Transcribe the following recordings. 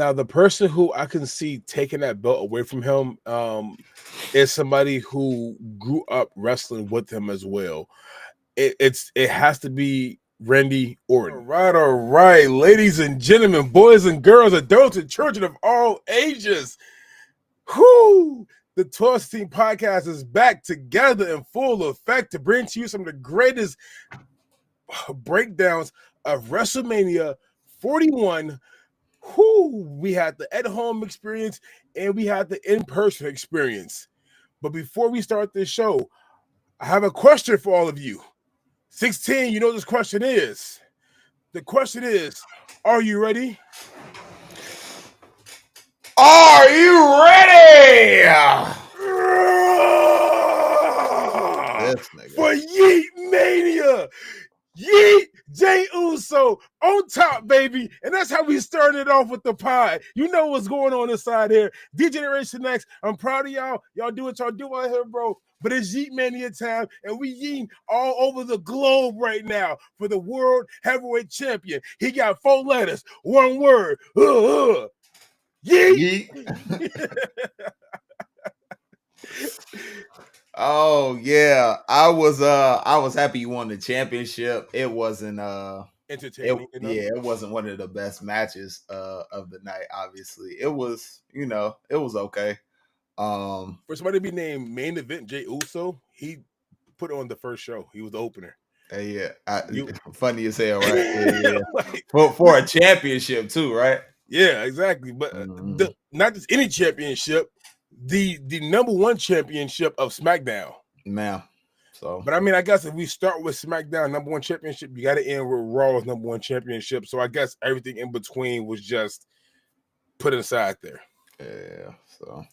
Now, the person who I can see taking that belt away from him is somebody who grew up wrestling with him as well. It has to be Randy Orton. All right, ladies and gentlemen, boys and girls, adults and children of all ages. Whoo! The 12 Team Podcast is back together in full effect to bring to you some of the greatest breakdowns of WrestleMania 41. Whoo! We had the at-home experience and we had the in-person experience. But before we start this show, I have a question for all of you. 16, you know what this question is. The question is, are you ready? Are you ready? For Yeet Mania. Yeet Jay Uso on top, baby. And that's how we started off with the pod. You know what's going on inside here. D-Generation X, I'm proud of y'all. Y'all do what y'all do out here, bro. But it's Yeet Mania time, and we yeeting all over the globe right now for the World Heavyweight Champion. He got 4 letters, 1 word. Yeet. Oh yeah, I was happy you won the championship. It wasn't entertaining. It wasn't one of the best matches of the night. Obviously, it was it was okay. For somebody to be named main event Jay Uso, he put on the first show. He was the opener. Funny as hell, right? Yeah. for a championship too, right? Yeah, exactly. But not just any championship, the number 1 championship of SmackDown. Man. So, but I mean, I guess if we start with SmackDown number 1 championship, you got to end with Raw's number 1 championship. So I guess everything in between was just put aside there. Yeah. So,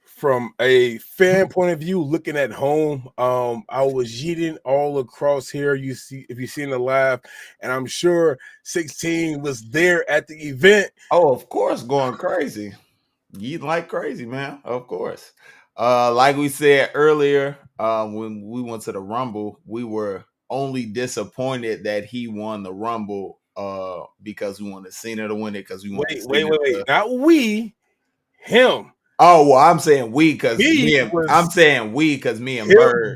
from a fan point of view, looking at home, I was yeeting all across here. You see, if you've seen the live, and I'm sure 16 was there at the event. Oh, of course, going crazy. Yeet like crazy, man. Of course. Like we said earlier, when we went to the Rumble, we were only disappointed that he won the Rumble because we wanted Cena to win it because we wanted wait. Not we, him. Oh, well, I'm saying we because me and Bird,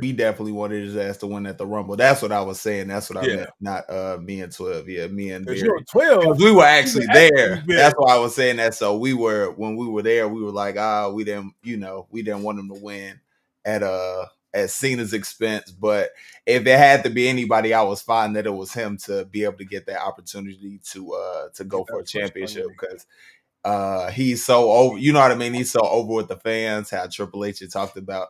we definitely wanted his ass to win at the Rumble. That's what I was saying. That's what I meant. Not me and 12. Yeah, me and Bird. 12. We were actually there. That's why I was saying that. So when we were there, we were like, we didn't want him to win at Cena's expense. But if it had to be anybody, I was fine that it was him to be able to get that opportunity to go for a championship because he's so over, you know what I mean? He's so over with the fans. How Triple H had talked about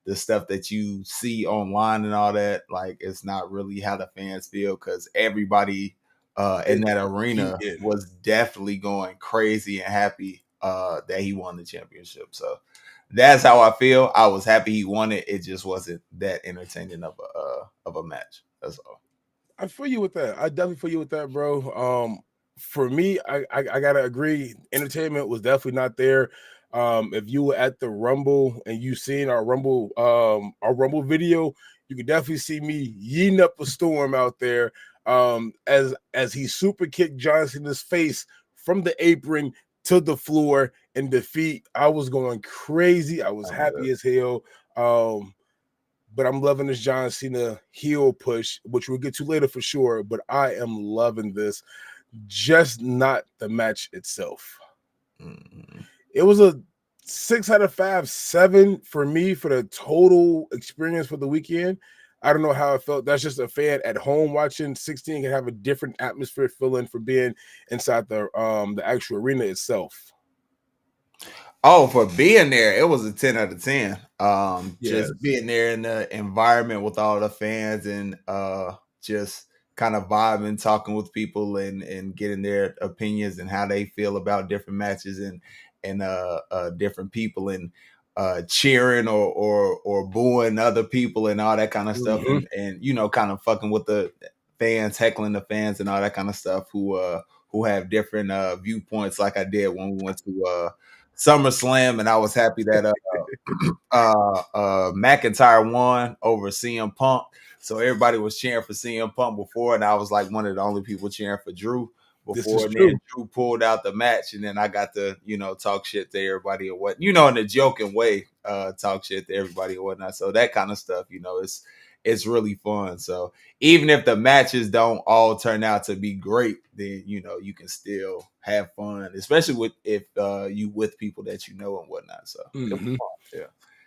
the stuff that you see online and all that. Like, it's not really how the fans feel because everybody in that arena was definitely going crazy and happy that he won the championship. So that's how I feel. I was happy he won it. It just wasn't that entertaining of a match. That's all. I feel you with that. I definitely feel you with that, bro. For me, I gotta agree. Entertainment was definitely not there. If you were at the Rumble and you seen our Rumble video, you could definitely see me yeeting up a storm out there. As he super kicked John Cena's face from the apron to the floor in defeat. I was going crazy. I was happy as hell. But I'm loving this John Cena heel push, which we'll get to later for sure. But I am loving this. Just not the match itself. It was a 6 out of 5, 7 for me for the total experience for the weekend. I don't know how I felt. That's just a fan at home watching. 16 can have a different atmosphere feeling for being inside the actual arena itself. Oh, for being there, it was a 10 out of 10. Just being there in the environment with all the fans and just kind of vibing, talking with people and getting their opinions and how they feel about different matches and different people and cheering or booing other people and all that kind of stuff and kind of fucking with the fans, heckling the fans and all that kind of stuff who have different viewpoints like I did when we went to SummerSlam, and I was happy that McIntyre won over CM Punk. So everybody was cheering for CM Punk before, and I was like one of the only people cheering for Drew. This is before, and true. then Drew pulled out the match, and then I got to, talk shit to everybody or what, in a joking way, talk shit to everybody or whatnot. So that kind of stuff, it's really fun. So even if the matches don't all turn out to be great, then you can still have fun, especially if you with people that and whatnot. So it was fun. Yeah,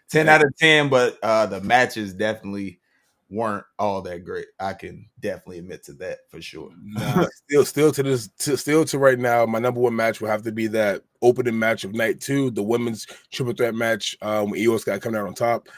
10 out of 10, but the matches definitely weren't all that great. I can definitely admit to that for sure. Nah, still to right now, my number one match will have to be that opening match of night 2, the women's triple threat match. When Io Sky coming out on top.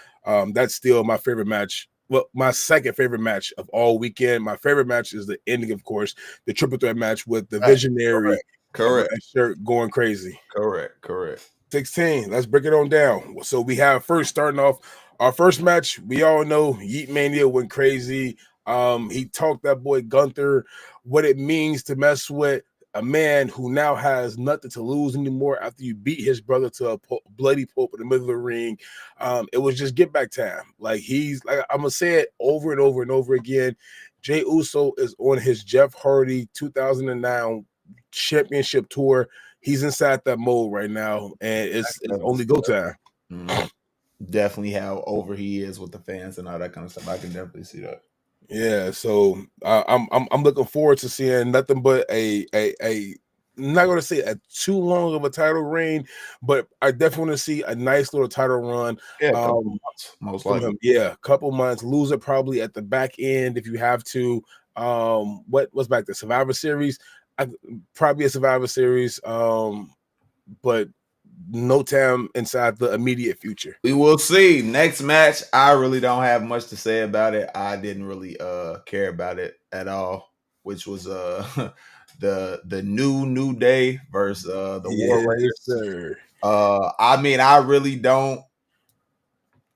That's still my favorite match. Well, my second favorite match of all weekend. My favorite match is the ending, of course, the triple threat match with the Visionary Correct. shirt going crazy. Correct. 16. Let's break it on down. So we have first starting off our first match. We all know Yeet Mania went crazy. He talked that boy Gunther what it means to mess with a man who now has nothing to lose anymore after you beat his brother to a bloody pulp in the middle of the ring. It was just get back time. Like I'm gonna say it over and over and over again. Jey Uso is on his Jeff Hardy 2009 championship tour. He's inside that mode right now, and it's only go time. Mm-hmm. Definitely how over he is with the fans and all that kind of stuff. I can definitely see that. Yeah, so I'm looking forward to seeing nothing but a not going to say a too long of a title reign, but I definitely want to see a nice little title run. Yeah, a couple months, most likely. Him. Yeah, a couple months. Lose it probably at the back end if you have to. What's back there? Survivor Series. Probably a Survivor Series. But no time inside the immediate future. We will see. Next match, I really don't have much to say about it. I didn't really care about it at all, which was the New Day versus the War Raiders. Sir. I mean, I really don't.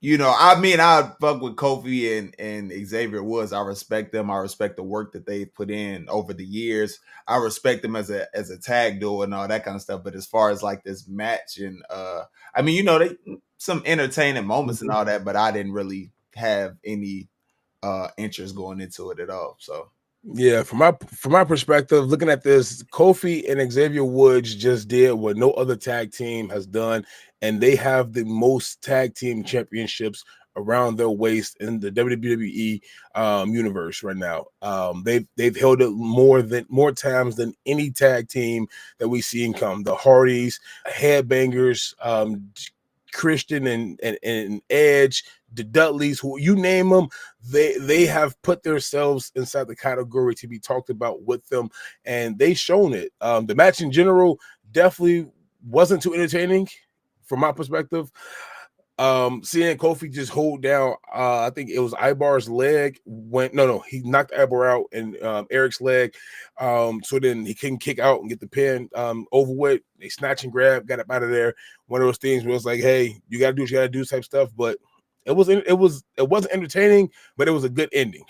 I fuck with Kofi and Xavier Woods. I respect them. I respect the work that they've put in over the years. I respect them as a tag duo and all that kind of stuff. But as far as like this match and they some entertaining moments and all that, but I didn't really have any interest going into it at all. So yeah, from my perspective, looking at this, Kofi and Xavier Woods just did what no other tag team has done, and they have the most tag team championships around their waist in the WWE universe right now. They've held it more times than any tag team that we see come. The Hardys, Headbangers, Christian and Edge, the Dudleys, who you name them, they have put themselves inside the category to be talked about with them, and they shown it. The match in general definitely wasn't too entertaining from my perspective. Seeing Kofi just hold down, I think it was Ibar's leg. He knocked Ibar out and Eric's leg. So then he couldn't kick out and get the pin over with. They snatch and grab, got up out of there. One of those things where it's like, hey, you gotta do what you gotta do type stuff. But it wasn't entertaining, but it was a good ending.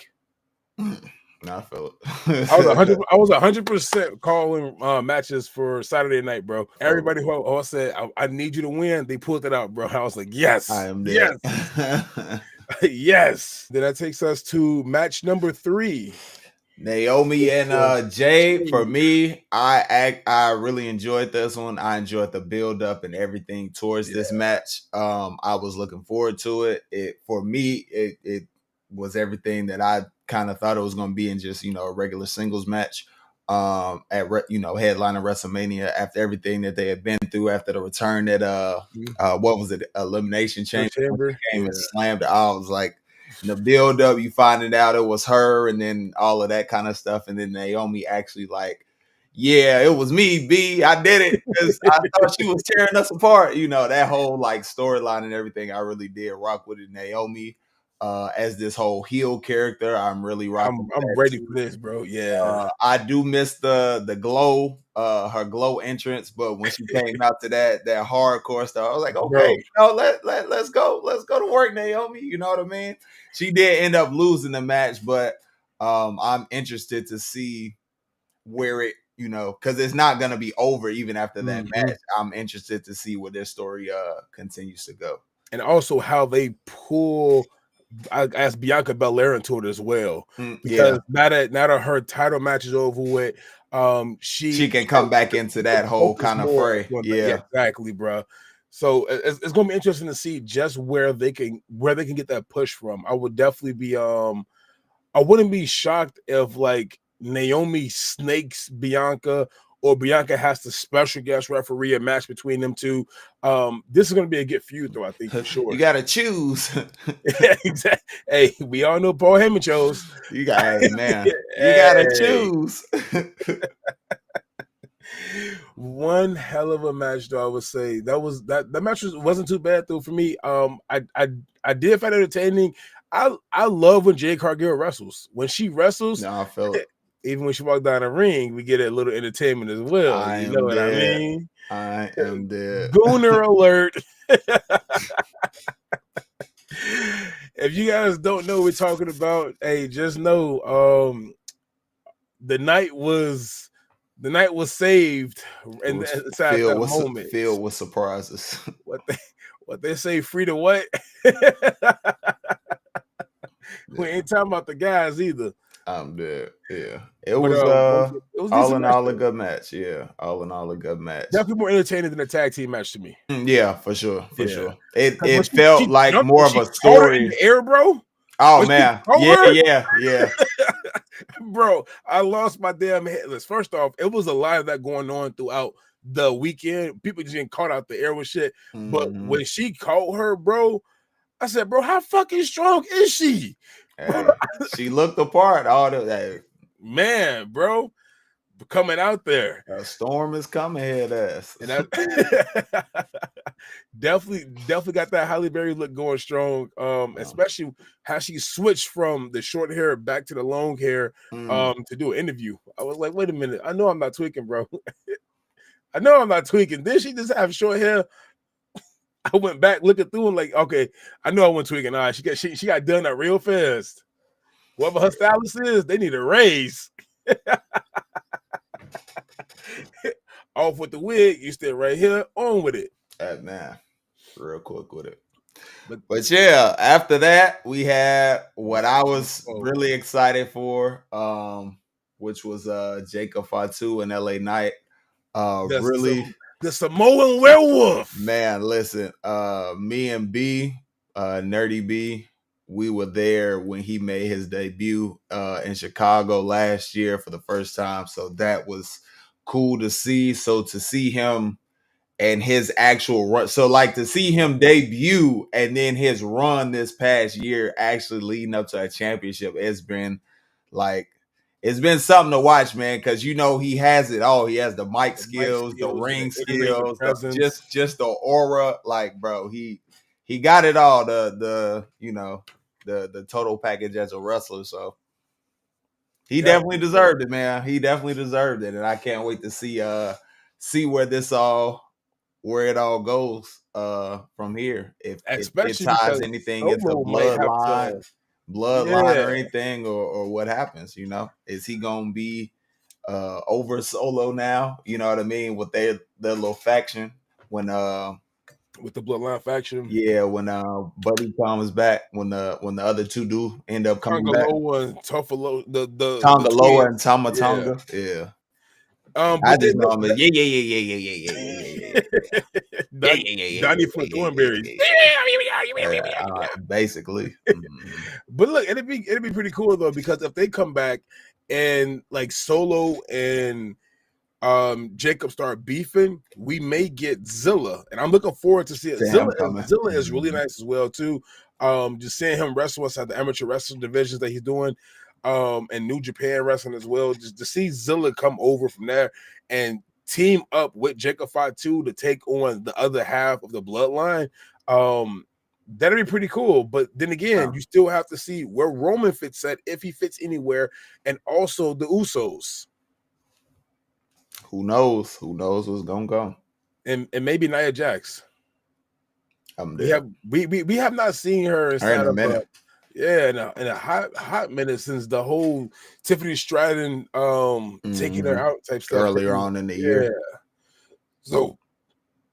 I feel it. I was 100% calling matches for Saturday night, bro. Everybody who said I need you to win, they pulled it out, bro. I was like, yes, I am there. Yes, yes. Then that takes us to match number 3. Naomi and Jade. For me, I really enjoyed this one. I enjoyed the build up and everything towards this match. I was looking forward to it. It was everything that I kind of thought it was going to be in just a regular singles match. At headline of WrestleMania, after everything that they had been through, after the return at what was it, Elimination Chamber, came and slammed. I was like, in the build up, you finding out it was her, and then all of that kind of stuff, and then Naomi actually like, yeah, it was me, B. I did it because I thought she was tearing us apart. That whole like storyline and everything. I really did rock with it. Naomi as this whole heel character, I'm really rocking. I'm ready for this, bro. Yeah, I do miss the glow, her glow entrance, but when she came out to that hardcore stuff, I was like, okay, let's go to work, Naomi. You know what I mean? She did end up losing the match, but I'm interested to see where it, because it's not gonna be over even after that match. I'm interested to see where their story continues to go, and also how they pull I asked Bianca Belair into it as well because Yeah, now that her title match is over with, she she can come back into that whole focus kind of more fray. on that. Yeah, Yeah, exactly, bro. So it's going to be interesting to see just where they can get that push from. I would definitely be I wouldn't be shocked if like Naomi snakes Bianca or Bianca has to special guest referee a match between them two. This is going to be a good feud, though, I think, for you sure. got to choose. Exactly. Hey, we all know Paul Heyman chose. You got, hey man, you got to Hey, choose. one hell of a match, though. I would say that match wasn't too bad though for me. I did find it entertaining. I love when Jade Cargill wrestles. When she wrestles, No, I feel it. even when she walked down the ring, we get a little entertainment as well. I You know am what I dead. mean? I am dead. Gooner alert. If you guys don't know what we're talking about, hey, just know the night was saved It and was inside that moment. filled with surprises. What they say, free to what? We ain't talking about the guys either. I'm dead. Yeah. It But was it was a all decent in match all a though. good match. Yeah. All in all a good match. Definitely more entertaining than a tag team match to me. Yeah, for sure. For Yeah. sure. It When felt she like jumped, when more of she a caught her in story. the air, bro. Oh When she man. caught Yeah, her, yeah, yeah. bro, I lost my damn head. First off, it was a lot of that going on throughout the weekend. People just getting caught out the air with shit. But Mm-hmm. when she caught her, bro, I said, bro, how fucking strong is she? Hey, she looked apart. All the hey, Man, bro, coming out there. a storm is coming, head ass. And I definitely got that Halle Berry look going strong. Especially how she switched from the short hair back to the long hair to do an interview. I was like, wait a minute, I know I'm not tweaking, bro. I know I'm not tweaking. Did she just have short hair? I went back looking through and like, okay, I know I went tweaking. All right, she got done that real fast. Whoever her stylist is, they need a raise. Off with the wig, you stay right here, on with it. Hey, man, real quick with it. But Yeah, after that, we had what I was really excited for, which was Jacob Fatu and LA Knight. Really, the Samoan werewolf. man, listen, me and Nerdy B, we were there when he made his debut in Chicago last year for the first time. So that was cool to see. So to see him and his actual run, so like to see him debut and then his run this past year actually leading up to a championship, it's been something to watch, man, because you know he has it all. He has the mic skills, the ring skills, just the aura. Like, bro, he got it all. The you know the total package as a wrestler. So he definitely deserved it, man. He definitely deserved it, and I can't wait to see where it all goes from here. If it Especially ties because anything into Solo might have to. bloodline or anything, or what happens, you know? Is he gonna be over Solo now? You know what I mean? With their little faction when with the bloodline faction. Yeah, when Buddy comes back, when the other two do end up coming back. Tongaloa and Tofalo, the Tongaloa and Tama yeah. Tonga. Yeah. But I just know him as Donnie for Thornberries. Basically. But look, it'd be pretty cool though, because if they come back and like Solo and Jacob start beefing, we may get Zilla, and I'm looking forward to see it. Zilla is really nice as well too. Just seeing him wrestle us at the amateur wrestling divisions that he's doing, and New Japan wrestling as well. Just to see Zilla come over from there and team up with Jacob Fatu to take on the other half of the bloodline. That'd be pretty cool. But then again, you still have to see where Roman fits at, if he fits anywhere, and also the Usos. Who knows? Who knows what's gonna go? And maybe Nia Jax. We have not seen her inside in a of minute. in a hot minute since the whole Tiffany Stratton taking her out type stuff earlier on in the year. So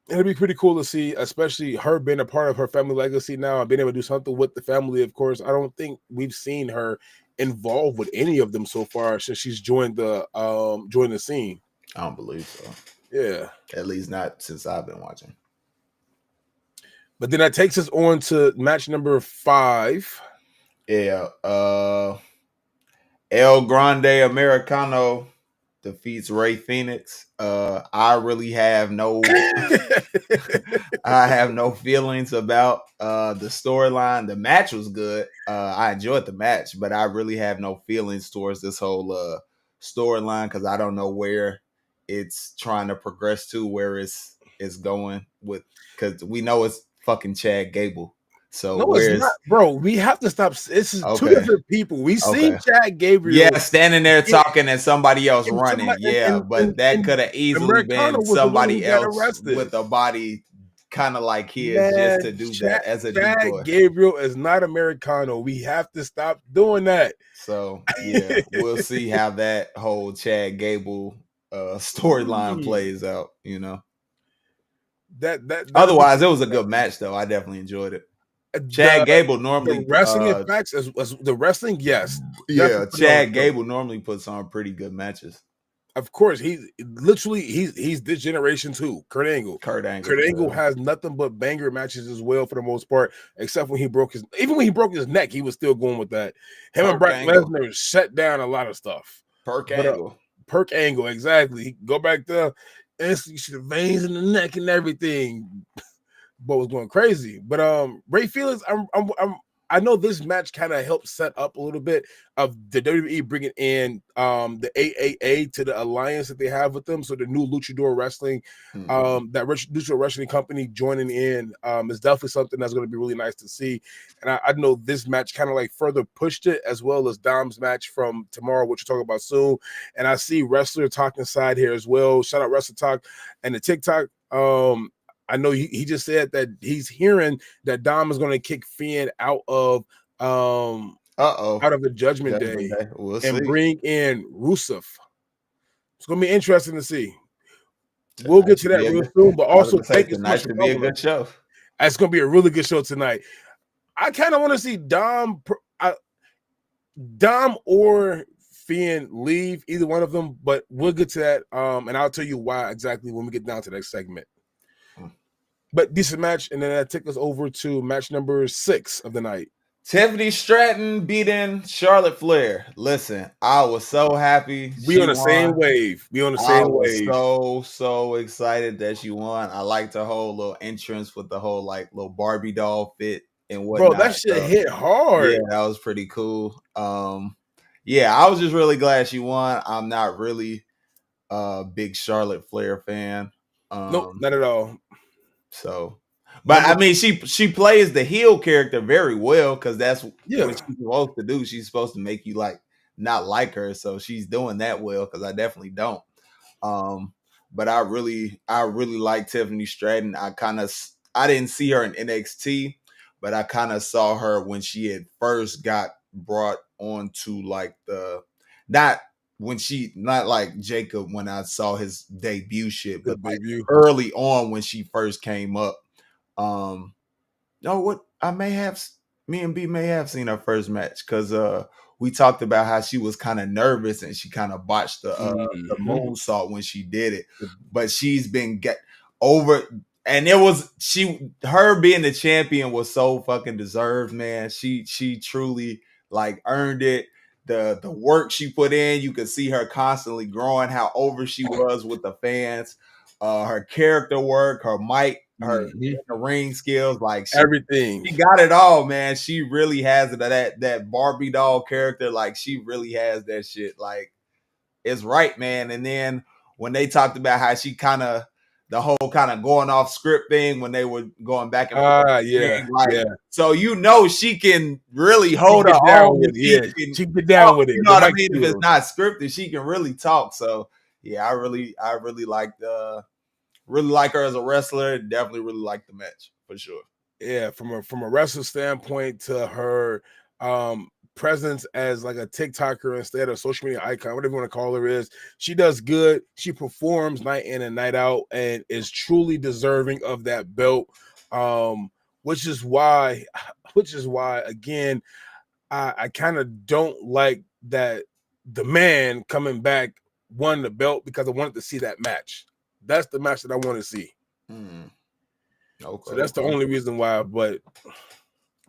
It'll be pretty cool to see, especially her being a part of her family legacy now and being able to do something with the family. Of course, I don't think we've seen her involved with any of them so far since she's joined the scene. I don't believe so. Yeah, At least not since I've been watching. but then that takes us on to match number 5. Yeah, El Grande Americano defeats Ray Phoenix. I really have no I have no feelings about the storyline. The match was good. I enjoyed the match, but I really have no feelings towards this whole storyline because I don't know where it's trying to progress to, where it's going with, because we know it's fucking Chad Gable. So No, it's not, where's bro. We have to stop. This is two okay. different people. We seen Okay. Chad Yeah, Gabriel standing there get talking and somebody else and running. somebody Yeah, but that and could have easily Americano been was the one somebody who got else arrested. with a body kind of like his just Man, to do that as a Chad decoy. Gabriel is not Americano. We have to stop doing that. So yeah, we'll see how that whole Chad Gable storyline plays out, you know. That'll be Otherwise, it was a good match though. I definitely enjoyed it. Chad the Gable the normally wrestling effects as the wrestling, yes. yeah, Definitely put it on Chad the show. Gable normally puts on pretty good matches. Of course, he's this generation too. Kurt Angle. Kurt Angle, Kurt Angle yeah. has nothing but banger matches as well for the most part, except when he broke his even when he broke his neck, he was still going with that. Him and Perk Brock Angle. Lesnar shut down a lot of stuff. Perk But Angle. Perk Angle, exactly. Go back there and you see the veins in the neck and everything. But was going crazy. But Ray Felix, I know this match kind of helped set up a little bit of the WWE bringing in the AAA to the alliance that they have with them. So the new Luchador Wrestling, that Luchador Wrestling company joining in is definitely something that's going to be really nice to see. And I know this match kind of like further pushed it, as well as Dom's match from tomorrow, which we'll talk about soon. And I see Wrestler Talk inside here as well. Shout out Wrestler Talk and the TikTok. I know he just said that he's hearing that Dom is going to kick Finn out of the Judgment Day We'll and see. bring in Rusev. It's going to be interesting to see. We'll Tonight get to should that be a real good, soon, but I was also gonna say thank you so much tonight for should be a calling us. good show. It's going to be a really good show tonight. I kind of want to see Dom or Finn leave, either one of them, but we'll get to that, and I'll tell you why exactly when we get down to the next segment. But decent match, and then that takes us over to match number 6 of the night. Tiffany Stratton beating Charlotte Flair. Listen, I was so happy We on the won. same wave. I was so excited that she won. I liked her whole little entrance with the whole like little Barbie doll fit and whatnot. Bro, that shit hit hard. Yeah, that was pretty cool. Yeah, I was just really glad she won. I'm not really a big Charlotte Flair fan. Nope, not at all. So, but I mean, she plays the heel character very well because that's what she's supposed to do. She's supposed to make you like not like her, so she's doing that well. Because I definitely don't. But I really like Tiffany Stratton. I didn't see her in NXT, but I kind of saw her when she had first got brought onto like not like Jacob when I saw his debut shit, but like early on when she first came up. Me and B may have seen her first match because we talked about how she was kind of nervous and she kind of botched the moonsault when she did it, but she's been over. And her being the champion was so fucking deserved, man. She truly like earned it. The work she put in, you could see her constantly growing, how over she was with the fans, her character work, her mic, her ring skills, like everything. She got it all, man. She really has it. That Barbie doll character, like she really has that shit. Like it's right, man. And then when they talked about how she kind of the whole kind of going off script thing when they were going back and forth, so she can really hold her own. She get down with it. You know what I mean? If it's not scripted, she can really talk. So yeah, I really liked really like her as a wrestler. Definitely really like the match for sure. Yeah, from a wrestler standpoint to her presence as like a TikToker instead of social media icon, whatever you want to call her is. She does good. She performs night in and night out and is truly deserving of that belt. Which is why again, I kind of don't like that the man coming back won the belt because I wanted to see that match. That's the match that I want to see. Okay, so that's the only reason why. But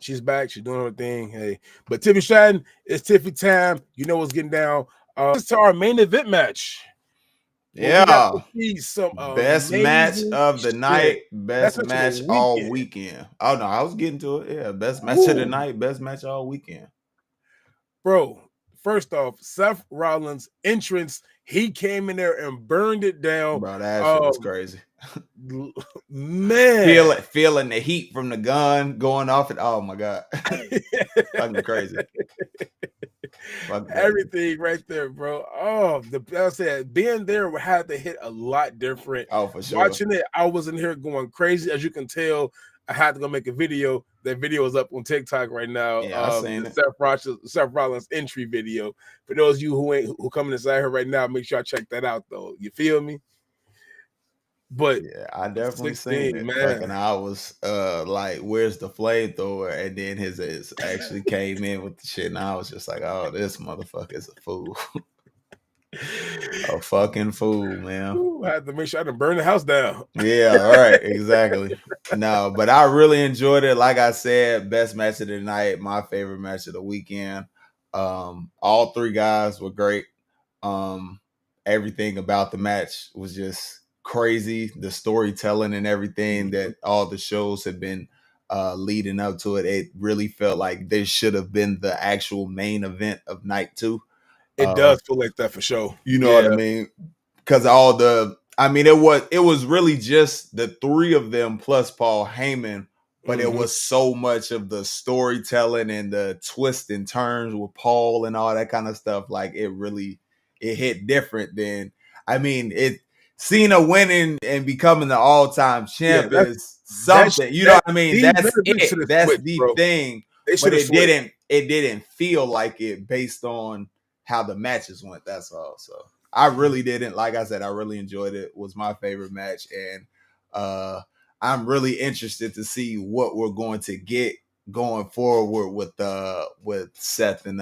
she's back. She's doing her thing. Hey, but Tiffy Stratton, it's Tiffy time. You know what's getting down. It's to our main event match. Yeah. We got to see some best match of the night, best match match all weekend. Oh no, I was getting to it. Yeah, best match of the night, best match all weekend. Bro, first off, Seth Rollins' entrance, he came in there and burned it down. Bro, that shit was crazy. Man, feeling the heat from the gun going off it. Oh my god, fucking crazy. Everything right there, bro. Oh, I said being there had to hit a lot different. Oh, for sure. Watching it, I was in here going crazy. As you can tell, I had to go make a video. That video is up on TikTok right now. Yeah, I seen it. Seth Rollins entry video. For those of you who coming inside here right now, make sure I check that out though. You feel me? But yeah, I definitely seen it. Man. Fucking, I was like, "Where's the flamethrower?" And then his actually came in with the shit, and I was just like, "Oh, this motherfucker is a fool." A fucking fool, man. Ooh, I had to make sure I didn't burn the house down. Yeah, all right, exactly. No, but I really enjoyed it. Like I said, best match of the night, my favorite match of the weekend. All three guys were great. Everything about the match was just crazy. The storytelling and everything that all the shows have been leading up to it. It really felt like this should have been the actual main event of night 2. It does feel like that for sure. You know what I mean? Because it was really just the three of them plus Paul Heyman, but it was so much of the storytelling and the twists and turns with Paul and all that kind of stuff. Like it hit different than, Cena winning and becoming the all-time champ is something. You know what I mean? That's it. That's the thing. But it didn't feel like it based on how the matches went. That's all. So I really didn't. Like I said, I really enjoyed it. It was my favorite match, and I'm really interested to see what we're going to get going forward with Seth and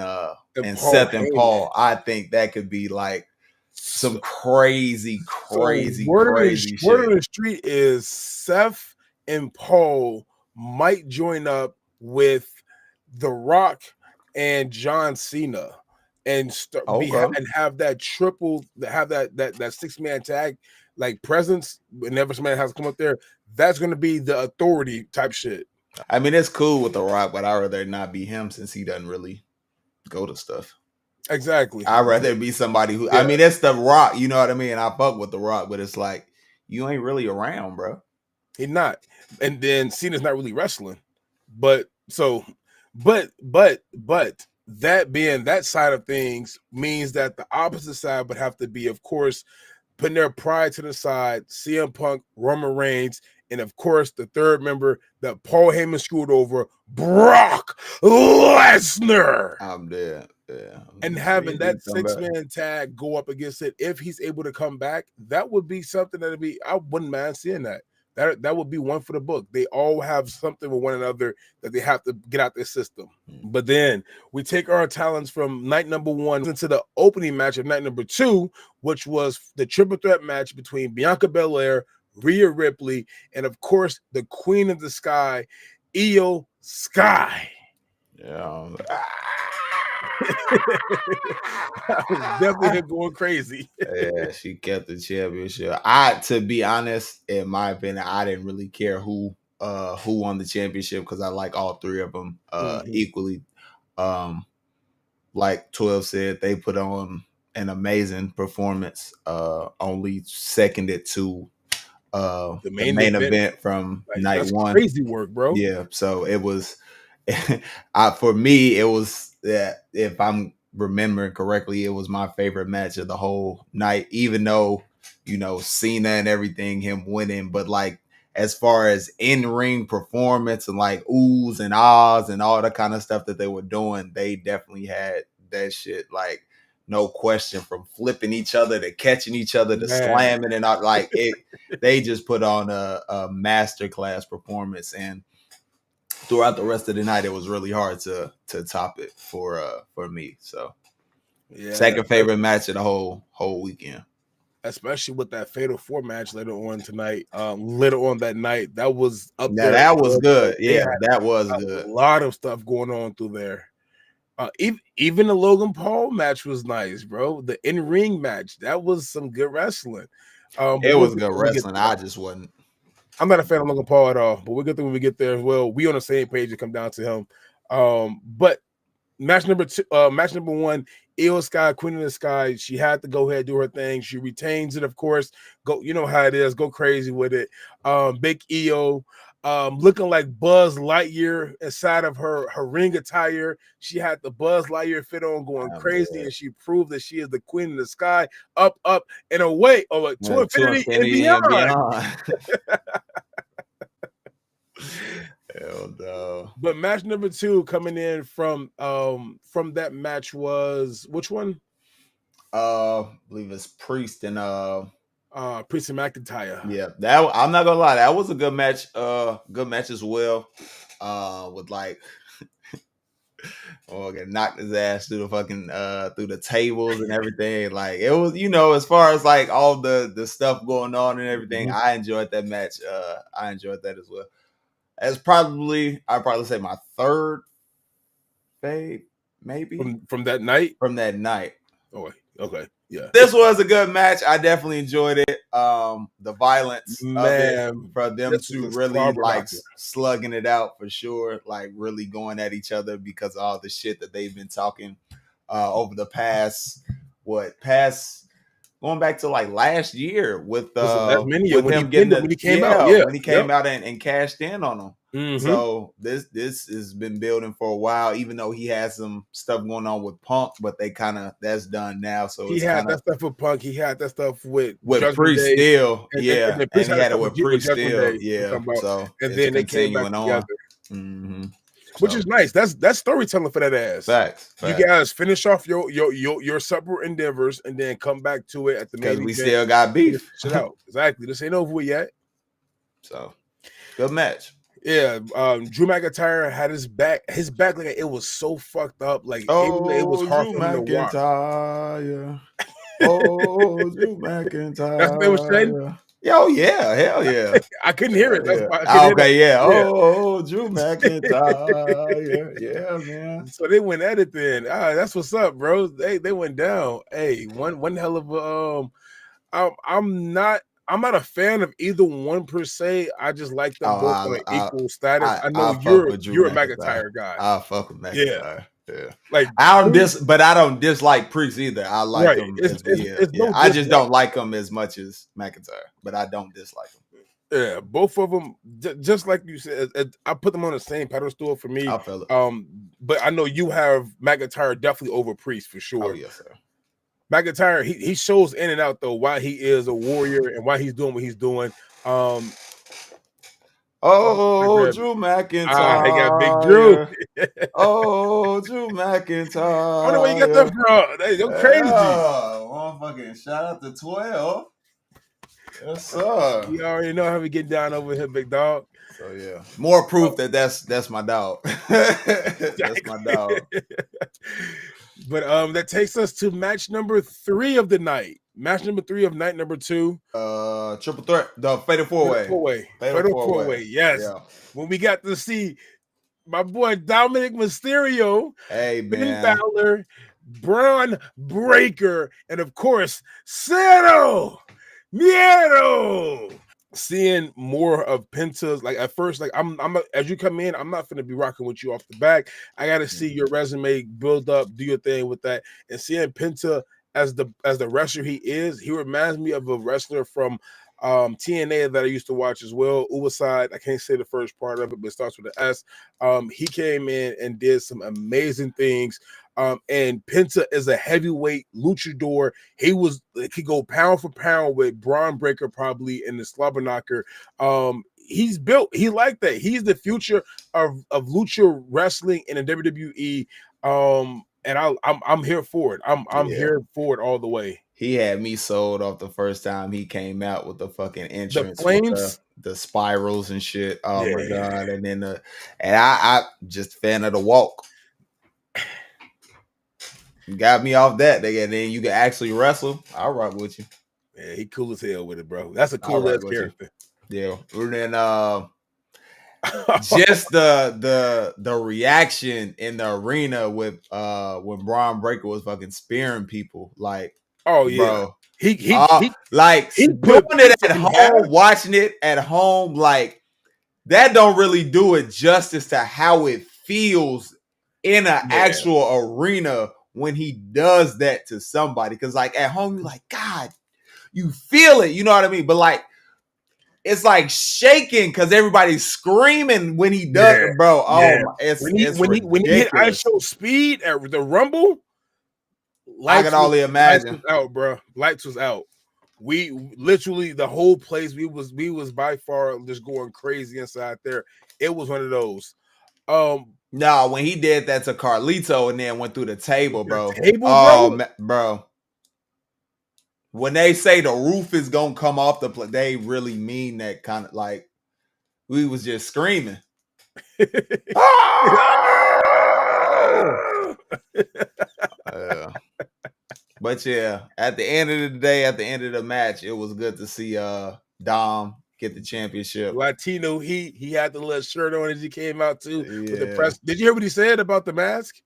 Seth and Paul. I think that could be like some crazy shit. Word on the street is Seth and Paul might join up with The Rock and John Cena and have that triple, have that 6-man tag like presence whenever somebody has to come up there. That's going to be the authority type shit. I mean, it's cool with The Rock, but I'd rather not be him since he doesn't really go to stuff. Exactly. I'd rather be somebody who, it's The Rock, you know what I mean? I fuck with The Rock, but it's like, you ain't really around, bro. He's not. And then Cena's not really wrestling. But that being that side of things means that the opposite side would have to be, of course, putting their pride to the side, CM Punk, Roman Reigns, and of course, the third member that Paul Heyman screwed over, Brock Lesnar. I'm dead. Yeah. And having that 6-man tag go up against it, if he's able to come back, that would be something I wouldn't mind seeing that. That would be one for the book. They all have something with one another that they have to get out their system. But then we take our talents from night number 1 into the opening match of night number 2, which was the triple threat match between Bianca Belair, Rhea Ripley, and of course the Queen of the Sky, Io Sky. Yeah. I was definitely going crazy. Yeah, she kept the championship. To be honest, in my opinion, I didn't really care who won the championship because I like all three of them equally. Like 12 said, they put on an amazing performance. Only seconded to the main event from night 1. Crazy work, bro. Yeah, so it was. For me, it was that, if I'm remembering correctly, it was my favorite match of the whole night, even though, Cena and everything, him winning, but like as far as in-ring performance and like oohs and ahs and all the kind of stuff that they were doing, they definitely had that shit, like, no question, from flipping each other to catching each other to slamming and all, like it. They just put on a masterclass performance, and throughout the rest of the night, it was really hard to top it for me. So, second favorite match of the whole weekend. Especially with that Fatal 4 match later on tonight, later on that night, that was up there. That was good. Yeah, that was good. A lot of stuff going on through there. Even the Logan Paul match was nice, bro. The in-ring match, that was some good wrestling. It was good wrestling. I just wasn't. I'm not a fan of Logan Paul at all, but we'll get there when we get there as well. We on the same page to come down to him. But match number 1, Io Sky, Queen of the Sky. She had to go ahead and do her thing. She retains it, of course. Go, you know how it is. Go crazy with it. Big Io, looking like Buzz Lightyear inside of her ring attire. She had the Buzz Lightyear fit on, going crazy, and she proved that she is the Queen of the Sky. Up, and away, to infinity and beyond. Hell no. But match number 2 coming in from that match was which one? I believe it's Priest and Priest and McIntyre. Yeah, that, I'm not gonna lie, that was a good match. Good match as well. With like, knocked his ass through the fucking through the tables and everything. Like, it was, as far as like all the stuff going on and everything, I enjoyed that match. I enjoyed that as well. As I'd probably say my third fave, maybe from that night. From that night. Oh, okay, yeah. This was a good match. I definitely enjoyed it. The violence of it, for them to really like slugging it out for sure, like really going at each other because of all the shit that they've been talking over the past going back to like last year with him getting when he came out and cashed in on them. Mm-hmm. So this has been building for a while, even though he has some stuff going on with Punk, but that's done now. So he had that stuff with Punk. He had that stuff with Priest still, and he had it with Priest still, So and then they came back together. Mm-hmm. Which is nice. That's storytelling for that ass. Facts. You guys finish off your separate endeavors and then come back to it at the main event. We still got beef. Shit out. Exactly. This ain't over yet. So good match. Yeah. Drew McIntyre had his back like it was so fucked up. Like it was hard for him to walk. Drew McIntyre. That's what they were saying. Yo, yeah, hell yeah. I couldn't hear it. That's why Drew McIntyre. Yeah, man. So they went at it then. That's what's up, bro. They went down. Hey, one hell of a I'm not a fan of either one per se. I just like them both on an equal status. I know you're a McIntyre guy. I fuck with McIntyre. Yeah. Like I don't dislike Priest either. I like him. I just don't like him as much as McIntyre, but I don't dislike him. Yeah, both of them, just like you said, I put them on the same pedestal for me. I feel it. But I know you have McIntyre definitely over Priest for sure. Oh yes, sir. McIntyre, he shows in and out though why he is a warrior and why he's doing what he's doing. Drew McIntyre. He got Big Drew. Drew McIntyre. I don't know where you got that from. They go crazy. Motherfucking shout out to 12. Yes, sir. You already know how we get down over here, big dog. So yeah, more proof that's my dog. That's my dog. But that takes us to match number 3 of the night. Match number 3 of night number 2. Triple threat, the Fatal 4-Way. Fatal 4-Way, yes. Yeah. When we got to see my boy Dominic Mysterio, Ben Balor, Braun Breaker, and of course, Cero Miedo. Seeing more of Penta's, like at first, like I'm as you come in, I'm not gonna be rocking with you off the back. I gotta see your resume build up, do your thing with that, and seeing Penta as the wrestler he is, he reminds me of a wrestler from TNA that I used to watch as well. Uwaside, I can't say the first part of it, but it starts with an S. He came in and did some amazing things. And Penta is a heavyweight luchador. He could go pound for pound with Braun Breaker probably in the slobber knocker. he's built. He like that. He's the future of lucha wrestling in the WWE. And I'm here for it. I'm here for it all the way. He had me sold off the first time he came out with the fucking The entrance with flames, the spirals and shit. Oh my yeah. god! And then I just a fan of the walk. You got me off that. And then you can actually wrestle. I'll rock with you. Yeah, he cool as hell with it, bro. That's a I'll cool rock ass with you. character. Yeah. And then just the reaction in the arena with when Braun Breaker was fucking spearing people, like, oh yeah, bro, like he doing put it at in home, half. watching it at home, like that don't really do it justice to how it feels in an actual arena when he does that to somebody. Because like at home, you're like, God, you feel it, you know what I mean? But like, it's like shaking because everybody's screaming when he does, bro. Oh, my, it's when he hit ISO speed at the Rumble, I can only imagine. Lights was out, bro. Lights was out. We literally the whole place. We was by far just going crazy inside there. It was one of those. No, when he did that to Carlito and then went through the table, bro. Bro. When they say the roof is gonna come off the plate, they really mean that kind of like we was just screaming. But yeah, at the end of the day, at the end of the match, it was good to see Dom get the championship. Latino, he had the little shirt on as he came out too with the press. Did you hear what he said about the mask?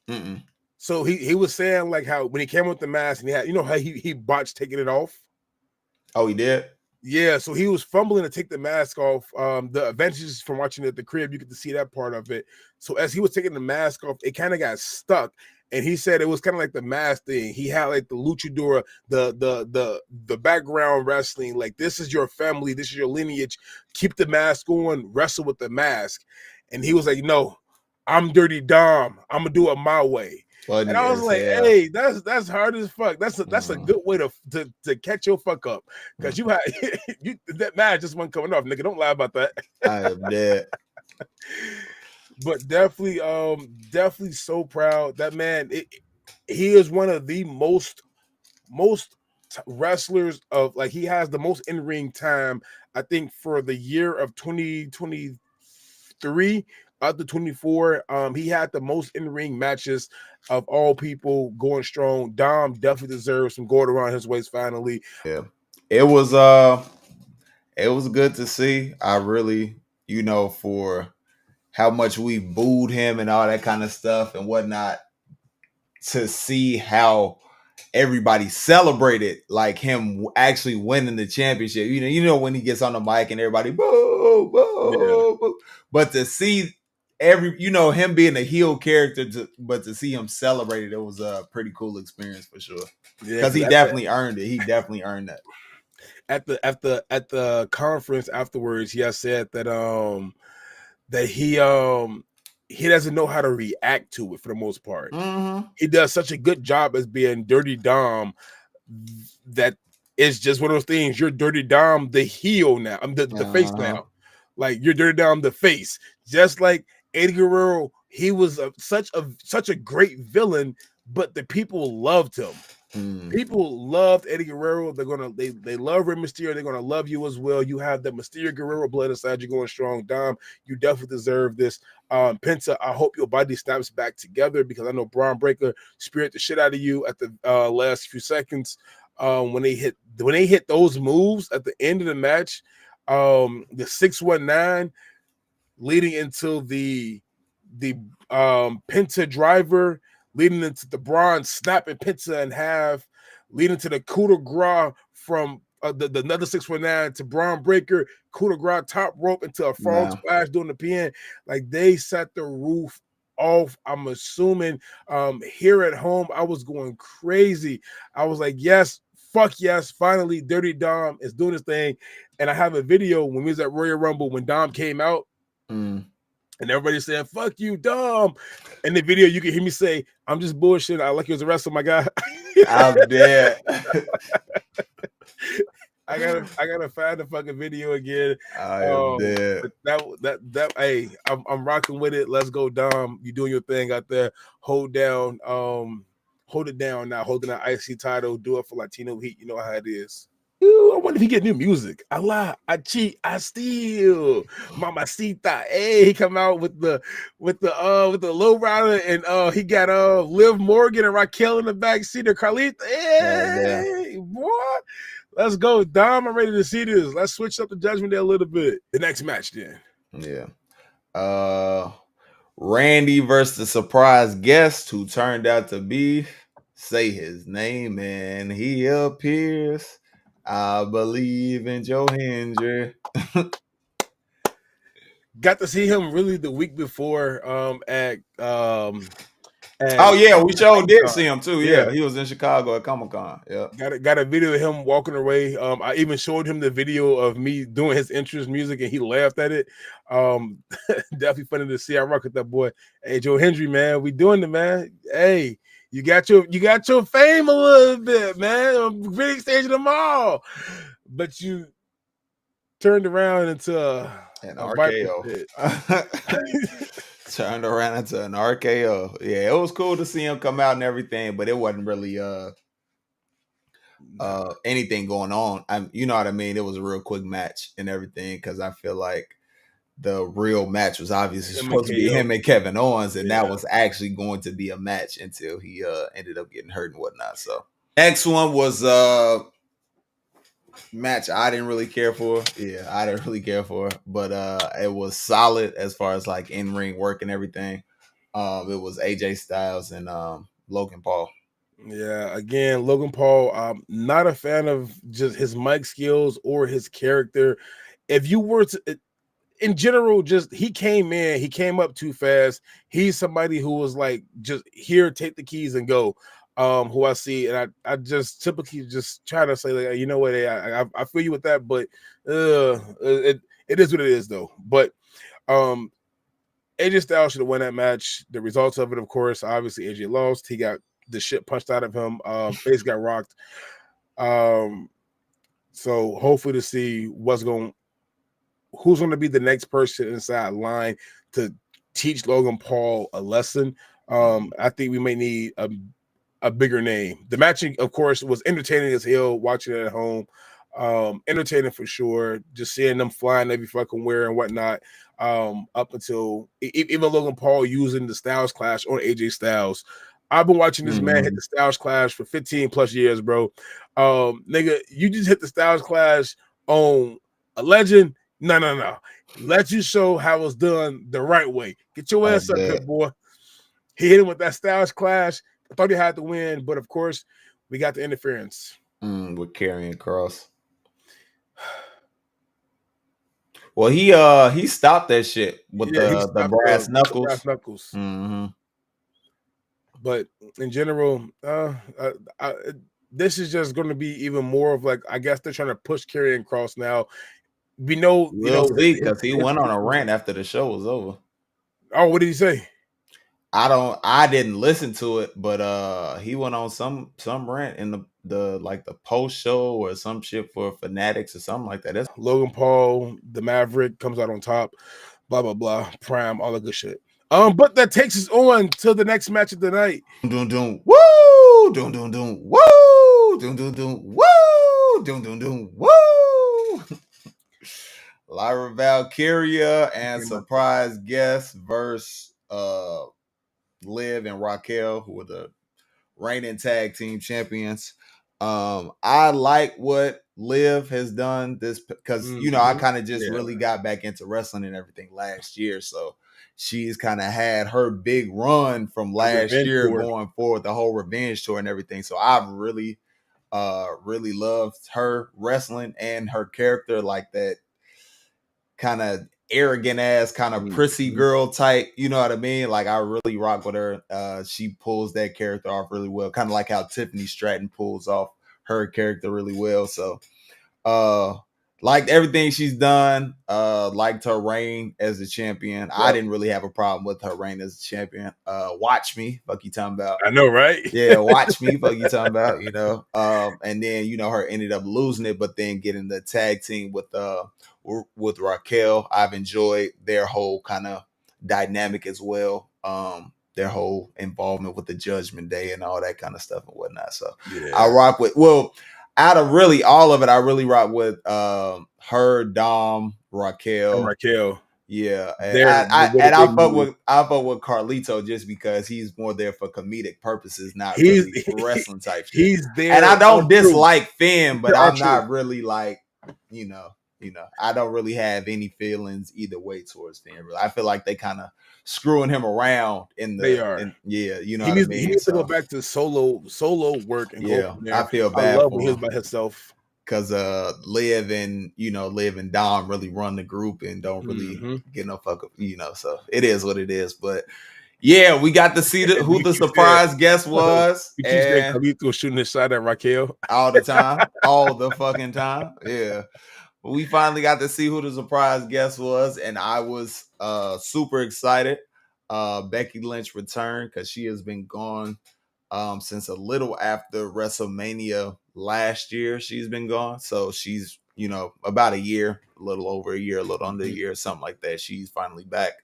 Mm-mm. So he was saying like how when he came with the mask and he had, you know how he botched taking it off. Oh, he did. Yeah, so he was fumbling to take the mask off. The advantages from watching it at the crib, you get to see that part of it. So as he was taking the mask off, it kind of got stuck. And he said it was kind of like the mask thing. He had like the luchador, the background wrestling, like this is your family, this is your lineage. Keep the mask on, wrestle with the mask. And he was like, no, I'm Dirty Dom. I'm gonna do it my way. And I was like, hey, that's hard as fuck. That's a good way to catch your fuck up. Because you had that match just wasn't coming off, nigga. Don't lie about that. I am dead. But definitely so proud. That man, he is one of the most wrestlers of like he has the most in-ring time, I think, for the year of 2023 out the 24. He had the most in-ring matches of all people going strong. Dom definitely deserves some gold around his waist finally. Yeah. It was good to see. I really, for how much we booed him and all that kind of stuff and whatnot, to see how everybody celebrated like him actually winning the championship. You know when he gets on the mic and everybody boo, boo, boo. But to see him being a heel character, but to see him celebrated, it was a pretty cool experience for sure. Because he definitely earned it. He definitely earned that. At the conference afterwards, he said that that he doesn't know how to react to it for the most part. Mm-hmm. He does such a good job as being Dirty Dom that it's just one of those things. You're Dirty Dom, the heel now. I'm the face now. Like you're Dirty Dom, the face. Just like Eddie Guerrero, he was such a great villain, but the people loved him. People loved Eddie Guerrero. They love Rey Mysterio. They're gonna love you as well. You have the Mysterio Guerrero blood inside you going strong. Dom, you definitely deserve this. Penta, I hope your body snaps back together because I know Braun Breaker spirit the shit out of you at the last few seconds. When they hit those moves at the end of the match, the 619 leading into the Penta driver, leading into the Braun snapping Penta in half, leading to the coup de grace from the another 619 to Braun Breaker, coup de grace top rope into a frog splash doing the pin. Like they set the roof off. I'm assuming here at home, I was going crazy. I was like, yes, fuck yes, finally Dirty Dom is doing his thing. And I have a video when we was at Royal Rumble when Dom came out. And everybody said, fuck you, Dom. In the video, you can hear me say, I'm just bullshit. I like you as a wrestler, my guy. I'm dead. I gotta find the fucking video again. I am dead. But that hey, I'm rocking with it. Let's go, Dom. You doing your thing out there. Hold it down now. Holding that IC title. Do it for Latino Heat. You know how it is. I wonder if he get new music. I lie, I cheat, I steal. Mamacita. Hey, he come out with the low rider, and he got Liv Morgan and Raquel in the back seat of Carlita. Hey, boy. Let's go, Dom. I'm ready to see this. Let's switch up the Judgment Day a little bit. The next match, then. Yeah. Randy versus the surprise guest who turned out to be, say his name and he appears. I believe in Joe Hendry. Got to see him really the week before at oh yeah, we sure did see him too. Yeah, he was in Chicago at Comic-Con. Yeah, got a video of him walking away. I even showed him the video of me doing his entrance music, and he laughed at it. Definitely funny to see. I rock with that boy. Hey, Joe Hendry, man, we doing it, man. Hey, you got your fame a little bit, man. On the big stage of them all, but you turned around into an RKO. Turned around into an RKO. Yeah, it was cool to see him come out and everything, but it wasn't really anything going on. You know what I mean? It was a real quick match and everything, because I feel like the real match was obviously supposed to be him and Kevin Owens, and that was actually going to be a match until he ended up getting hurt and whatnot. So next one was match I didn't really care for. Yeah, I didn't really care for, but it was solid as far as like in-ring work and everything. It was AJ Styles and Logan Paul. Yeah, again, Logan Paul, I'm not a fan of just his mic skills or his character. If you were to, in general, just he came up too fast. He's somebody who was like, just here, take the keys and go. Who I see, and I just typically just try to say, like, you know what, I feel you with that, but it is what it is though. But AJ Styles should have won that match. The results of it, of course, obviously AJ lost. He got the shit punched out of him. Face got rocked. So hopefully to see who's going to be the next person inside line to teach Logan Paul a lesson. I think we may need a bigger name. The match, of course, was entertaining as hell watching it at home. Entertaining for sure. Just seeing them flying every fucking where and whatnot. Up until even Logan Paul using the Styles Clash on AJ Styles. I've been watching this man hit the Styles Clash for 15 plus years, bro. Nigga, you just hit the Styles Clash on a legend. No. Let you show how it's done the right way. Get your ass up here, boy. He hit him with that Styles Clash. I thought he had to win, but of course, we got the interference. With Karrion Kross. Well, he stopped that shit with the brass knuckles. Brass knuckles. Mm-hmm. But in general, this is just going to be even more of like, I guess they're trying to push Karrion Kross now. We'll see, because he went on a rant after the show was over. Oh, what did he say? I didn't listen to it, but he went on some rant in the post show or some shit for Fanatics or something like that. That's Logan Paul, the Maverick, comes out on top, blah blah blah, Prime, all the good shit. But that takes us on to the next match of the night. Doom doom woo, doom doom doom woo, doom doom doom woo, doom doom doom woo. Lyra Valkyria and surprise guest versus Liv and Raquel, who were the reigning tag team champions. I like what Liv has done this, because I kind of just really got back into wrestling and everything last year, so she's kind of had her big run from last year going forward, the whole revenge tour and everything. So I've really loved her wrestling and her character, like that kind of arrogant ass, kind of prissy girl type, you know what I mean? Like, I really rock with her. She pulls that character off really well, kind of like how Tiffany Stratton pulls off her character really well. So Liked everything she's done. Liked her reign as a champion. Yep. I didn't really have a problem with her reign as a champion. Watch me, fuck you talking about. I know, right? Yeah, watch me, fuck you talking about, you know. And then, you know, her ended up losing it, but then getting the tag team with Raquel. I've enjoyed their whole kind of dynamic as well. Their whole involvement with the Judgment Day and all that kind of stuff and whatnot. So yeah. I rock with, well, out of really all of it, I really rock with her, Dom, Raquel. Yeah, and I fuck with Carlito just because he's more there for comedic purposes, not really wrestling type shit. He's there, and I don't dislike Finn, but I'm not really like, you know, I don't really have any feelings either way towards Finn. Really. I feel like they kind of screwing him around in the. They are, yeah, you know what I mean. He needs to go back to solo work and go from there. I feel bad. I love when he was by himself. Because Liv and Dom really run the group and don't really get no fuck up, you know. So it is what it is. But yeah, we got to see who the surprise guest was. You keep saying Khalito shooting his shot at Raquel all the time, all the fucking time. Yeah, but we finally got to see who the surprise guest was, and I was super excited. Becky Lynch returned because she has been gone since a little after WrestleMania last year. She's been gone, so she's, you know, about a year, a little over a year, a little under a year, something like that. She's finally back.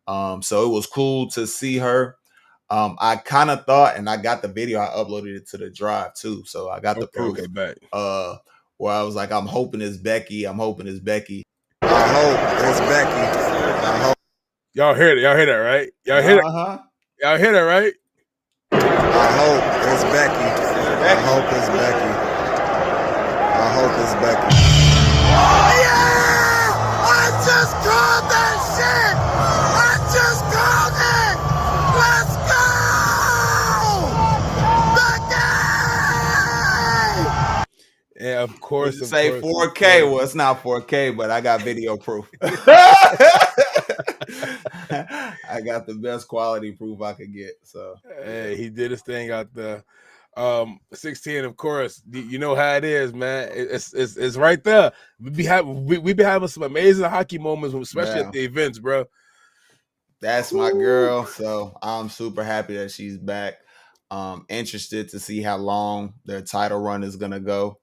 So it was cool to see her. I kind of thought, and I got the video, I uploaded it to the drive too, so I got the proof. Back. Where I was like, I'm hoping it's Becky. I hope it's Becky. I hope. Y'all hear that? Y'all hear that, right? Y'all hear that? Y'all hear that, right? I hope it's Becky. I hope it's Becky. I hope it's Becky. Oh yeah! I just called that shit! I just called it! Let's go! Becky! Yeah, of course. Say 4K. Well, it's not 4K, but I got video proof. I got the best quality proof I could get. So hey, he did his thing out there. 16, of course. You know how it is, man. It's right there. We be having some amazing hockey moments, especially at the events, bro. That's my girl. So I'm super happy that she's back. Interested to see how long their title run is gonna go.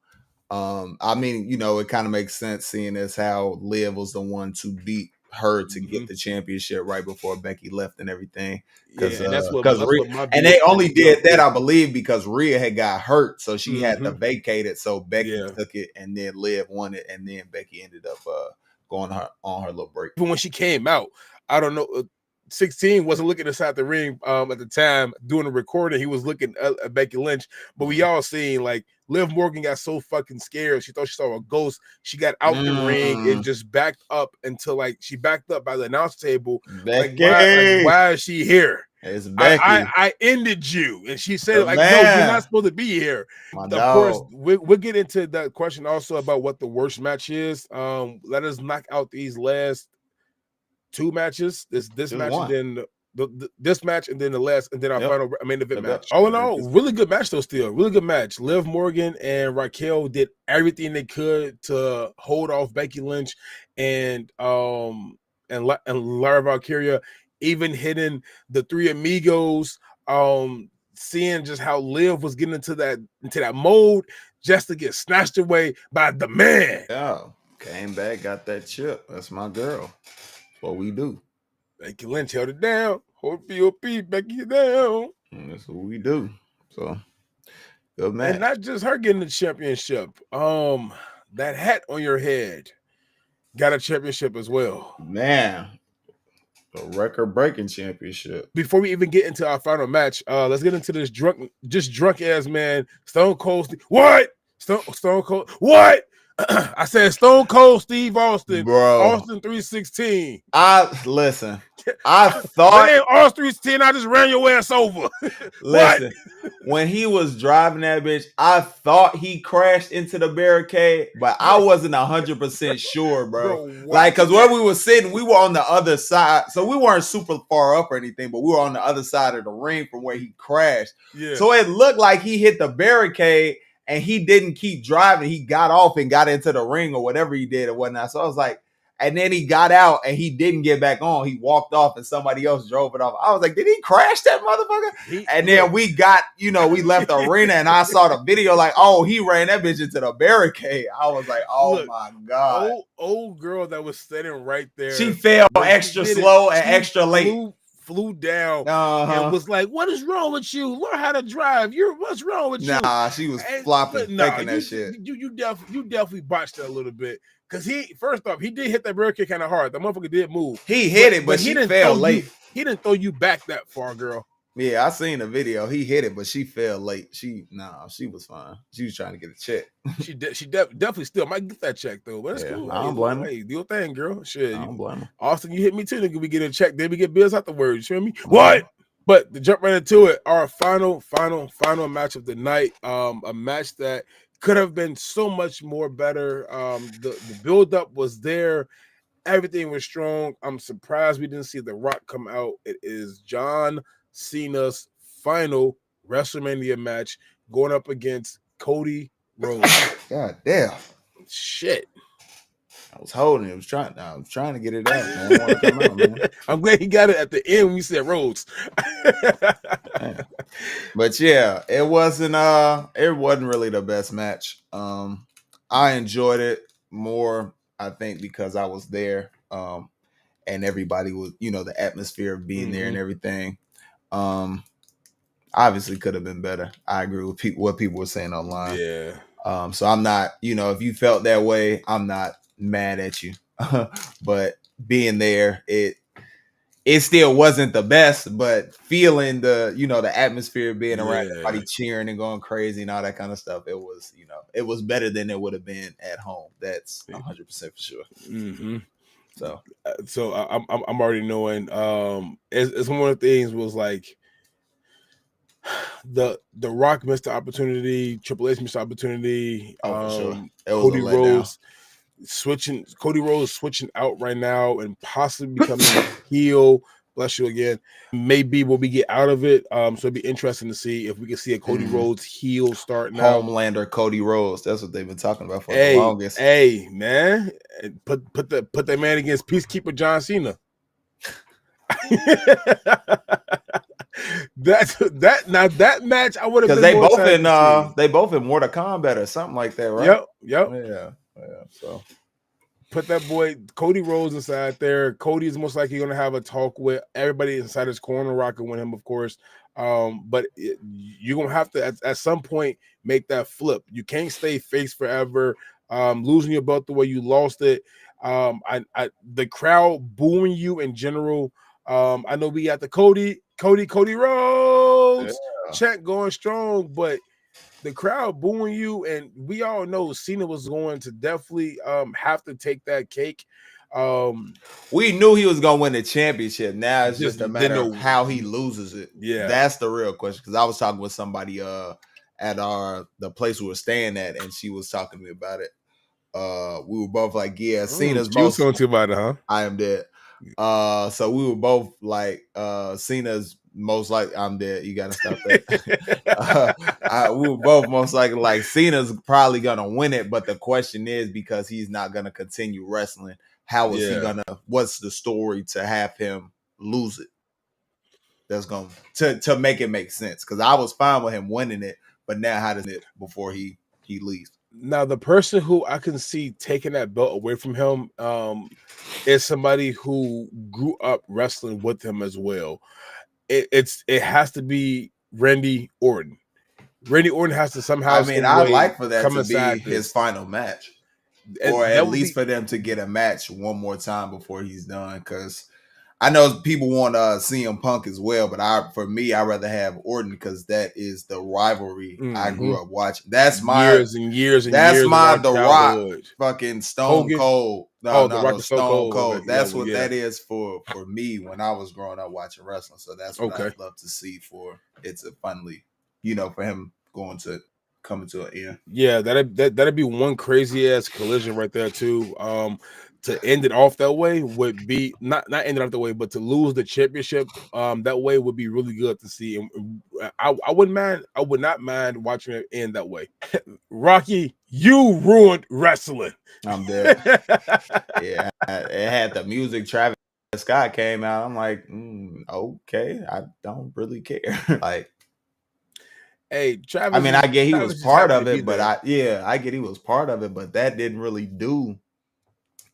I mean, you know, it kind of makes sense seeing as how Liv was the one to beat her to get the championship right before Becky left and everything. Because and they only did that, I believe, because Rhea had got hurt, so she had to vacate it. So Becky took it, and then Liv won it, and then Becky ended up going on her little break. Even when she came out, I don't know. 16 wasn't looking inside the ring at the time doing the recording. He was looking at Becky Lynch, but we all seen like Liv Morgan got so fucking scared. She thought she saw a ghost. She got out the ring and just backed up until like she backed up by the announce table. Becky. Like, why is she here? It's Becky. I ended you, and she said like, no, you're not supposed to be here. Of course, we'll get into that question also about what the worst match is. Let us knock out these last two matches. This match and then this match and then the last and then our final main event match. All in all, really good match though. Still, really good match. Liv Morgan and Raquel did everything they could to hold off Becky Lynch and Lara Valkyria, even hitting the Three Amigos. Seeing just how Liv was getting into that mode just to get snatched away by the man. Yeah, came back, got that chip. That's my girl. What we do. Becky Lynch held it down. Hold POP, Becky down. And that's what we do. So good match. And not just her getting the championship. That hat on your head got a championship as well. Man, a record-breaking championship. Before we even get into our final match, let's get into this drunk ass man, Stone Cold. What? Stone Cold. What? I said Stone Cold Steve Austin, bro. Austin 316. I thought Austin 316. I just ran your ass over. Listen, when he was driving that bitch, I thought he crashed into the barricade, but I wasn't 100% sure, bro. Like, cause where we were sitting, we were on the other side, so we weren't super far up or anything, but we were on the other side of the ring from where he crashed. Yeah. So it looked like he hit the barricade. and he didn't keep driving. He got off and got into the ring or whatever he did or whatnot. So I was like, and then he got out and he didn't get back on. He walked off and somebody else drove it off. I was like, did he crash that motherfucker? Then we got, we left the arena and I saw the video like, oh, he ran that bitch into the barricade. I was like, oh my God. Old girl that was sitting right there. She fell extra slow and extra late. Flew down and was like, what is wrong with you? Learn how to drive. What's wrong with you? Nah, she was flopping, faking that shit. You definitely botched that a little bit. Because first off, he did hit that barricade kind of hard. The motherfucker did move. He hit it, but she fell late. He didn't throw you back that far, girl. Yeah, I seen the video. He hit it, but she fell late. She was fine. She was trying to get a check. she definitely still might get that check though. But it's cool. I don't blame her. Hey, do your thing, girl. Shit, I don't blame her. Austin, you hit me too. Nigga, we get a check. Then we get bills afterwards. You feel me? What? But to jump right into it, our final match of the night. A match that could have been so much more better. The build up was there. Everything was strong. I'm surprised we didn't see The Rock come out. It is John Cena's final WrestleMania match going up against Cody Rhodes. God damn. Shit. I was holding it. I was trying to get it out, man. I want to come out, man. I'm glad he got it at the end when you said Rhodes. But yeah, it wasn't really the best match. I enjoyed it more, I think, because I was there. And everybody was, the atmosphere of being there and everything. Obviously could have been better. I agree with what people were saying online. Yeah. So I'm not, if you felt that way, I'm not mad at you. But being there, it still wasn't the best, but feeling the atmosphere being around everybody cheering and going crazy and all that kind of stuff, it was, it was better than it would have been at home. That's 100% for sure. Mm-hmm. So I'm already knowing. It's one of the things was like the Rock missed the opportunity, Triple H missed the opportunity. For sure. Cody Rhodes switching out right now and possibly becoming heel. Bless you again. Maybe what we get out of it. So it'd be interesting to see if we can see a Cody Rhodes heel start now. Homelander Cody Rhodes. That's what they've been talking about for the longest. Hey, man. Put that man against Peacekeeper John Cena. that match I would have because they both in Mortal Kombat or something like that, right? Yep. Yeah. So put that boy Cody Rhodes inside there. Cody is most likely going to have a talk with everybody inside his corner, rocking with him, of course. But you're going to have to at some point make that flip. You can't stay face forever. Losing your belt the way you lost it. The crowd booing you in general. I know we got the Cody Rhodes chant going strong, but the crowd booing you, and we all know Cena was going to definitely have to take that cake. We knew he was going to win the championship. Now it's just a matter of how he loses it. Yeah, that's the real question. Because I was talking with somebody at the place we were staying at, and she was talking to me about it. We were both like, "Yeah, Cena's most." Talking to you about it, huh? I am dead. So we were both like, Cena's most likely. I'm dead. You gotta stop that. We were both most likely like Cena's probably gonna win it, but the question is because he's not gonna continue wrestling. How is he gonna? What's the story to have him lose it? That's going to make it make sense. Because I was fine with him winning it, but now how does it before he leaves? Now the person who I can see taking that belt away from him is somebody who grew up wrestling with him as well. It has to be Randy Orton. Randy Orton has to somehow. I mean, I'd like for that to be his final match, or at least for them to get a match one more time before he's done. Because I know people want CM Punk as well, but for me, I'd rather have Orton because that is the rivalry I grew up watching. That's my years and years. That's my The Rock, fucking Stone Cold. The Rock Stone Cold. That's what that is for me when I was growing up watching wrestling. So that's what I'd love to see for it to finally, for him coming to an end. Yeah, that'd be one crazy ass collision right there too. to end it off that way would be not end it off that way, but to lose the championship that way would be really good to see. And I wouldn't mind. I would not mind watching it end that way. Rocky, you ruined wrestling. I'm dead. Yeah, it had the music. Travis Scott came out. I'm like, okay, I don't really care. Like, hey, Travis. I mean, I get he was part of it, but I get he was part of it, but that didn't really do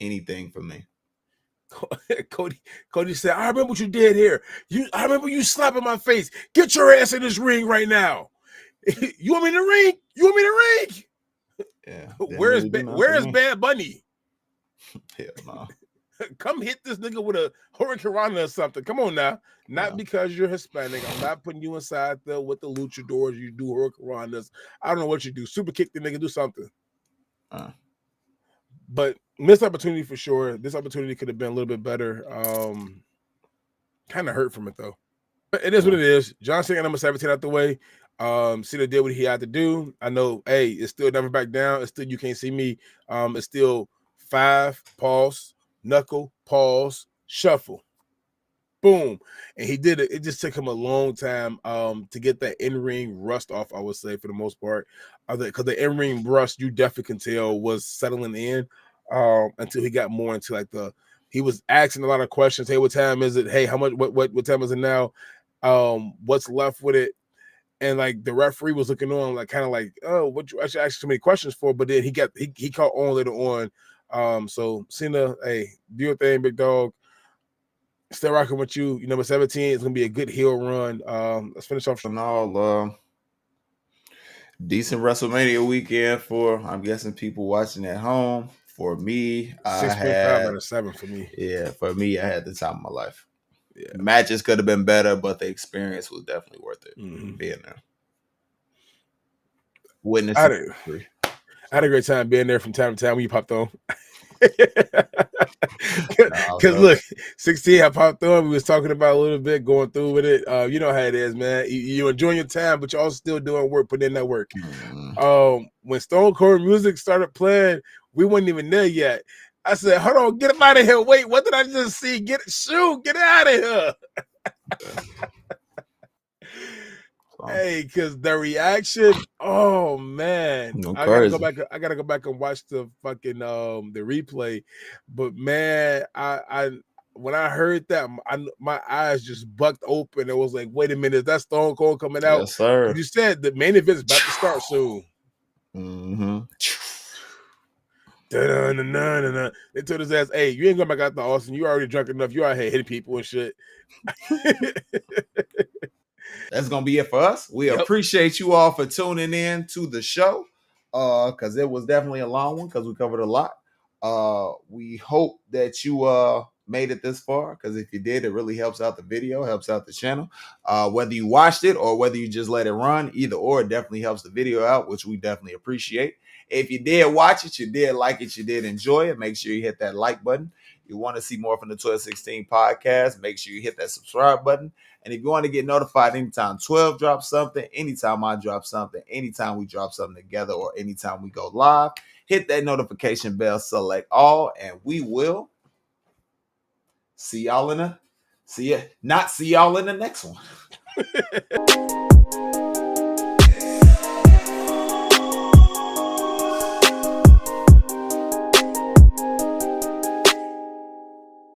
anything for me. Cody said, "I remember what you did here. I remember you slapping my face. Get your ass in this ring right now. You want me in the ring? You want me in the ring? Yeah. Where's Bad Bunny? Hell no. Come hit this nigga with a Hurricane Rana or something. Come on now. Not because you're Hispanic. I'm not putting you inside with the luchadors. You do Hurricane Ranas. I don't know what you do. Super kick the nigga. Do something. But missed opportunity for sure. This opportunity could have been a little bit better. Kind of hurt from it though. But it is what it is. John Cena number 17 out the way. Cena did what he had to do. I know, hey, it's still never back down. It's still you can't see me. It's still 5, pause, knuckle, pause, shuffle. Boom. And he did it. It just took him a long time to get that in-ring rust off, I would say, for the most part. Because the in-ring rust, you definitely can tell, was settling in until he got more into like he was asking a lot of questions. Hey, what time is it? Hey, how much what time is it now? What's left with it? And like the referee was looking on, like kind of like, oh, what you actually asked so many questions for, but then he caught on later on. So Cena, hey, do your thing, big dog. Still rocking with you. Number 17 is gonna be a good heel run. Let's finish off. And all decent WrestleMania weekend for I'm guessing people watching at home. For me, 6.5 out of 7 for me. Yeah, for me, I had the time of my life. Yeah. Matches could have been better, but the experience was definitely worth it. Being there. Witnessing. I had a great time being there from time to time when you popped on. Because look, 16, I popped on. We was talking about a little bit, going through with it. You know how it is, man. You're enjoying your time, but you're also still doing work, putting in that work. When Stone Cold music started playing, we weren't even there yet. I said, hold on, get him out of here. Wait, what did I just see? Get out of here. Hey, because the reaction, oh man, I gotta go back and watch the fucking the replay. But man, I when I heard that, my eyes just bucked open. It was like, wait a minute, is that Stone Cold coming out? Yes, sir. You said the main event is about to start soon. They told his ass, hey, you ain't going back out to Austin. You already drunk enough. You out here hitting people and shit. That's gonna be it for us. We appreciate you all for tuning in to the show. Because it was definitely a long one because we covered a lot. We hope that you made it this far, because if you did, it really helps out the video, helps out the channel. Whether you watched it or whether you just let it run, either or, it definitely helps the video out, which we definitely appreciate. If you did watch it, you did like it, you did enjoy it, make sure you hit that like button. You want to see more from the 1216 podcast, make sure you hit that subscribe button. And if you want to get notified anytime 12 drops something, anytime I drop something, anytime we drop something together, or anytime we go live, hit that notification bell, select all, and we will see y'all in the next one.